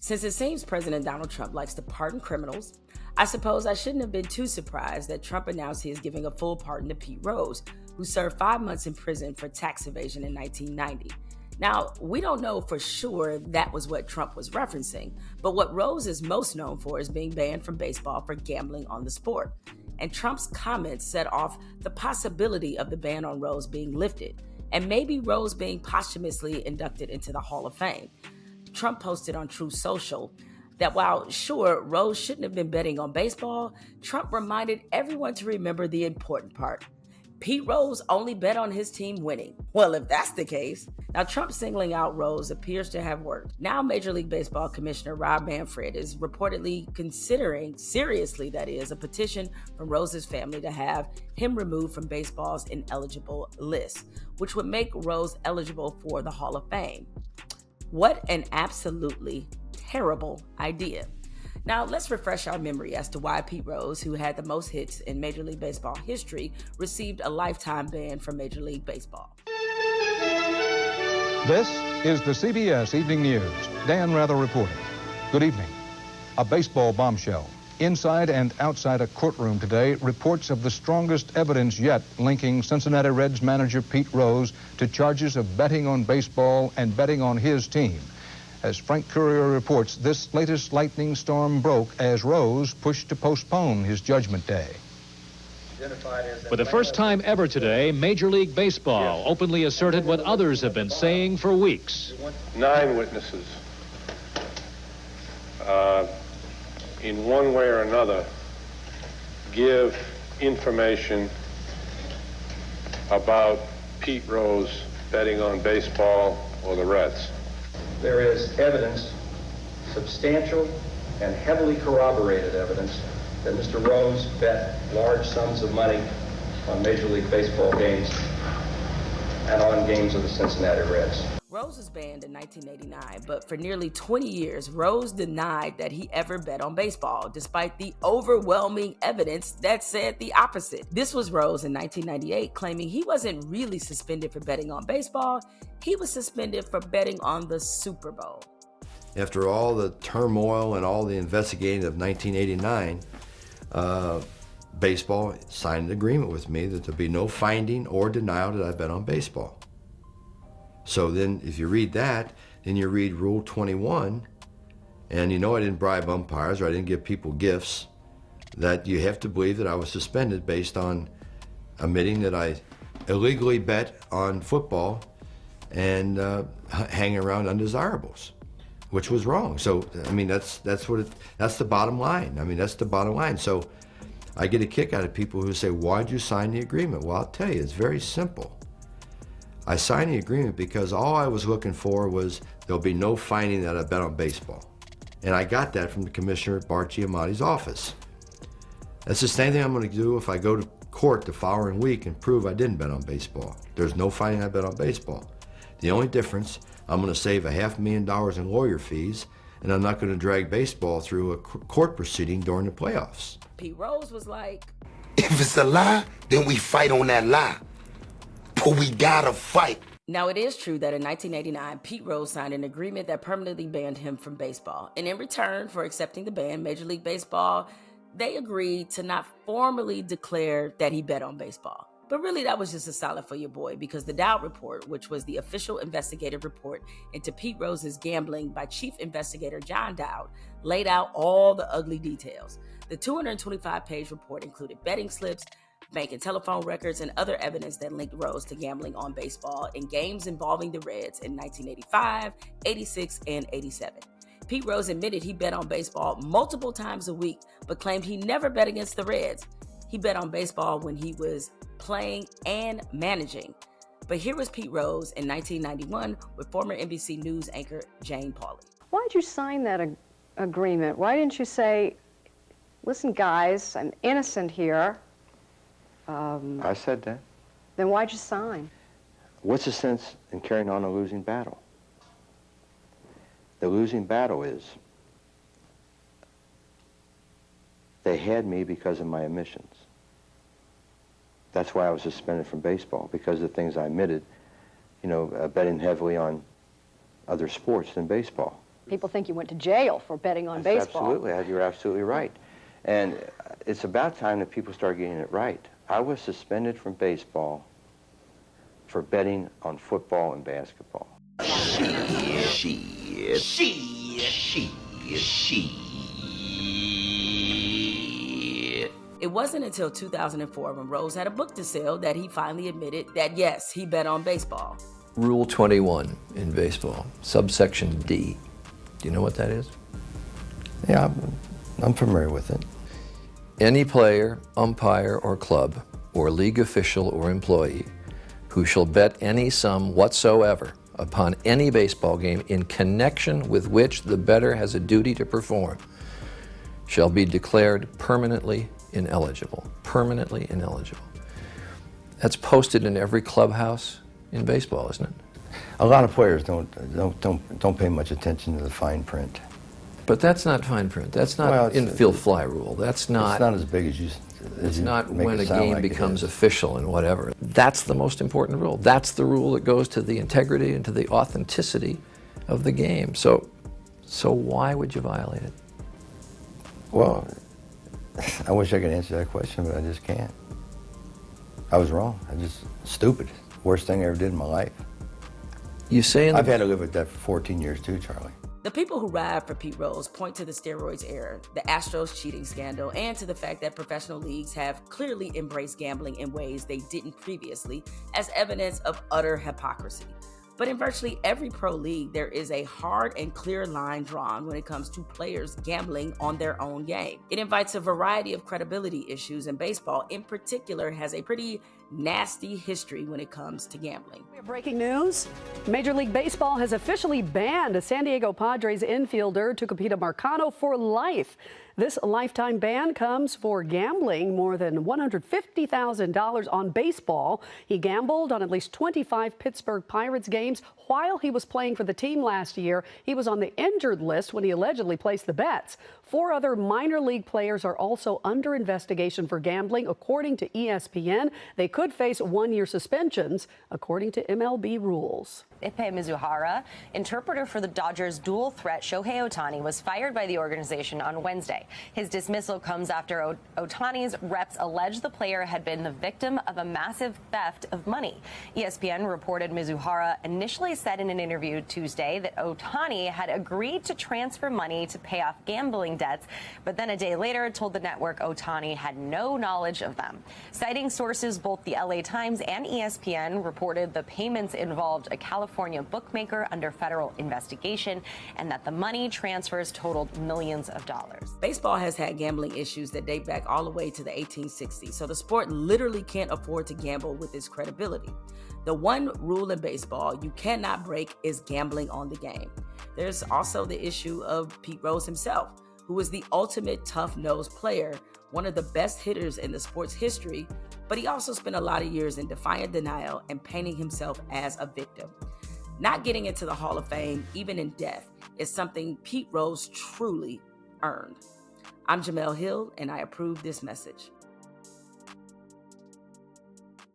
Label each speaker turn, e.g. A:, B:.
A: Since it seems President Donald Trump likes to pardon criminals, I suppose I shouldn't have been too surprised that Trump announced he is giving a full pardon to Pete Rose, who served 5 months in prison for tax evasion in 1990. Now, we don't know for sure that was what Trump was referencing, but what Rose is most known for is being banned from baseball for gambling on the sport. And Trump's comments set off the possibility of the ban on Rose being lifted, and maybe Rose being posthumously inducted into the Hall of Fame. Trump posted on Truth Social that while sure, Rose shouldn't have been betting on baseball, Trump reminded everyone to remember the important part. Pete Rose only bet on his team winning. Well, if that's the case, now Trump singling out Rose appears to have worked. Now Major League Baseball Commissioner Rob Manfred is reportedly considering, seriously that is, a petition from Rose's family to have him removed from baseball's ineligible list, which would make Rose eligible for the Hall of Fame. What an absolutely terrible idea. Now, let's refresh our memory as to why Pete Rose, who had the most hits in Major League Baseball history, received a lifetime ban from Major League Baseball.
B: This is the CBS Evening News. Dan Rather reporting. Good evening. A baseball bombshell. Inside and outside a courtroom today, reports of the strongest evidence yet linking Cincinnati Reds manager Pete Rose to charges of betting on baseball and betting on his team. As Frank Courier reports, this latest lightning storm broke as Rose pushed to postpone his judgment day.
C: For the first time ever today, Major League Baseball openly asserted what others have been saying for weeks.
D: 9 witnesses, in one way or another, give information about Pete Rose betting on baseball or the Reds.
E: There is evidence, substantial and heavily corroborated evidence, that Mr. Rose bet large sums of money on Major League Baseball games and on games of the Cincinnati Reds.
A: Rose was banned in 1989, but for nearly 20 years, Rose denied that he ever bet on baseball, despite the overwhelming evidence that said the opposite. This was Rose in 1998 claiming he wasn't really suspended for betting on baseball, he was suspended for betting on the Super Bowl.
F: After all the turmoil and all the investigating of 1989, baseball signed an agreement with me that there'd be no finding or denial that I bet on baseball. So then if you read that, then you read Rule 21, and you know I didn't bribe umpires or I didn't give people gifts, that you have to believe that I was suspended based on admitting that I illegally bet on football and hanging around undesirables, which was wrong. So, I mean, that's the bottom line. I mean, that's the bottom line. So I get a kick out of people who say, why'd you sign the agreement? Well, I'll tell you, it's very simple. I signed the agreement because all I was looking for was there'll be no finding that I bet on baseball. And I got that from the Commissioner Bart Giamatti's office. That's the same thing I'm going to do if I go to court the following week and prove I didn't bet on baseball. There's no finding I bet on baseball. The only difference, I'm going to save $500,000 in lawyer fees, and I'm not going to drag baseball through a court proceeding during the playoffs.
A: Pete Rose was like,
G: if it's a lie, then we fight on that lie. But we gotta fight.
A: Now, it is true that in 1989, Pete Rose signed an agreement that permanently banned him from baseball. And in return for accepting the ban, Major League Baseball, they agreed to not formally declare that he bet on baseball. But really, that was just a solid for your boy, because the Dowd Report, which was the official investigative report into Pete Rose's gambling by Chief Investigator John Dowd, laid out all the ugly details. The 225-page report included betting slips, bank and telephone records, and other evidence that linked Rose to gambling on baseball in games involving the Reds in 1985, 86, and 87. Pete Rose admitted he bet on baseball multiple times a week, but claimed he never bet against the Reds. He bet on baseball when he was playing and managing. But here was Pete Rose in 1991 with former NBC News anchor Jane Pauley.
H: Why'd you sign that agreement? Why didn't you say, listen, guys, I'm innocent here?
F: I said that.
H: Then why'd you sign?
F: What's the sense in carrying on a losing battle? The losing battle is they had me because of my omissions. That's why I was suspended from baseball, because of the things I admitted, betting heavily on other sports than baseball.
H: People think you went to jail for betting on baseball.
F: Absolutely, you're absolutely right. And it's about time that people start getting it right. I was suspended from baseball for betting on football and basketball.
A: It wasn't until 2004 when Rose had a book to sell that he finally admitted that, yes, he bet on baseball.
I: Rule 21 in baseball, subsection D. Do you know what that is?
F: Yeah, I'm familiar with it.
I: Any player, umpire, or club, or league official or employee who shall bet any sum whatsoever upon any baseball game in connection with which the bettor has a duty to perform shall be declared permanently ineligible. Permanently ineligible. That's posted in every clubhouse in baseball, isn't it?
F: A lot of players don't pay much attention to the fine print.
I: But that's not fine print. That's not infield fly rule. That's not.
F: It's not as big as you.
I: It's not when a game becomes official and whatever. That's the most important rule. That's the rule that goes to the integrity and to the authenticity of the game. So why would you violate it?
F: Well, I wish I could answer that question, but I just can't. I was wrong. I just stupid. Worst thing I ever did in my life.
I: You say
F: I've had to live with that for 14 years too, Charlie.
A: The people who ride for Pete Rose point to the steroids era, the Astros cheating scandal, and to the fact that professional leagues have clearly embraced gambling in ways they didn't previously as evidence of utter hypocrisy. But in virtually every pro league, there is a hard and clear line drawn when it comes to players gambling on their own game. It invites a variety of credibility issues, and baseball in particular has a pretty nasty history when it comes to gambling.
J: Breaking news. Major League Baseball has officially banned a San Diego Padres infielder Tucupita Marcano for life. This lifetime ban comes for gambling more than $150,000 on baseball. He gambled on at least 25 Pittsburgh Pirates games while he was playing for the team last year. He was on the injured list when he allegedly placed the bets. 4 other minor league players are also under investigation for gambling, according to ESPN. They could face 1-year suspensions, according to MLB rules.
K: Ippei Mizuhara, interpreter for the Dodgers' dual threat Shohei Ohtani, was fired by the organization on Wednesday. His dismissal comes after Ohtani's reps alleged the player had been the victim of a massive theft of money. ESPN reported Mizuhara initially said in an interview Tuesday that Ohtani had agreed to transfer money to pay off gambling debts, but then a day later told the network Ohtani had no knowledge of them. Citing sources, both the LA Times and ESPN reported the payments involved a California bookmaker under federal investigation and that the money transfers totaled millions of dollars.
A: Baseball has had gambling issues that date back all the way to the 1860s, so the sport literally can't afford to gamble with its credibility. The one rule in baseball you cannot break is gambling on the game. There's also the issue of Pete Rose himself, who was the ultimate tough-nosed player, one of the best hitters in the sport's history, but he also spent a lot of years in defiant denial and painting himself as a victim. Not getting into the Hall of Fame, even in death, is something Pete Rose truly earned. I'm Jemele Hill, and I approve this message.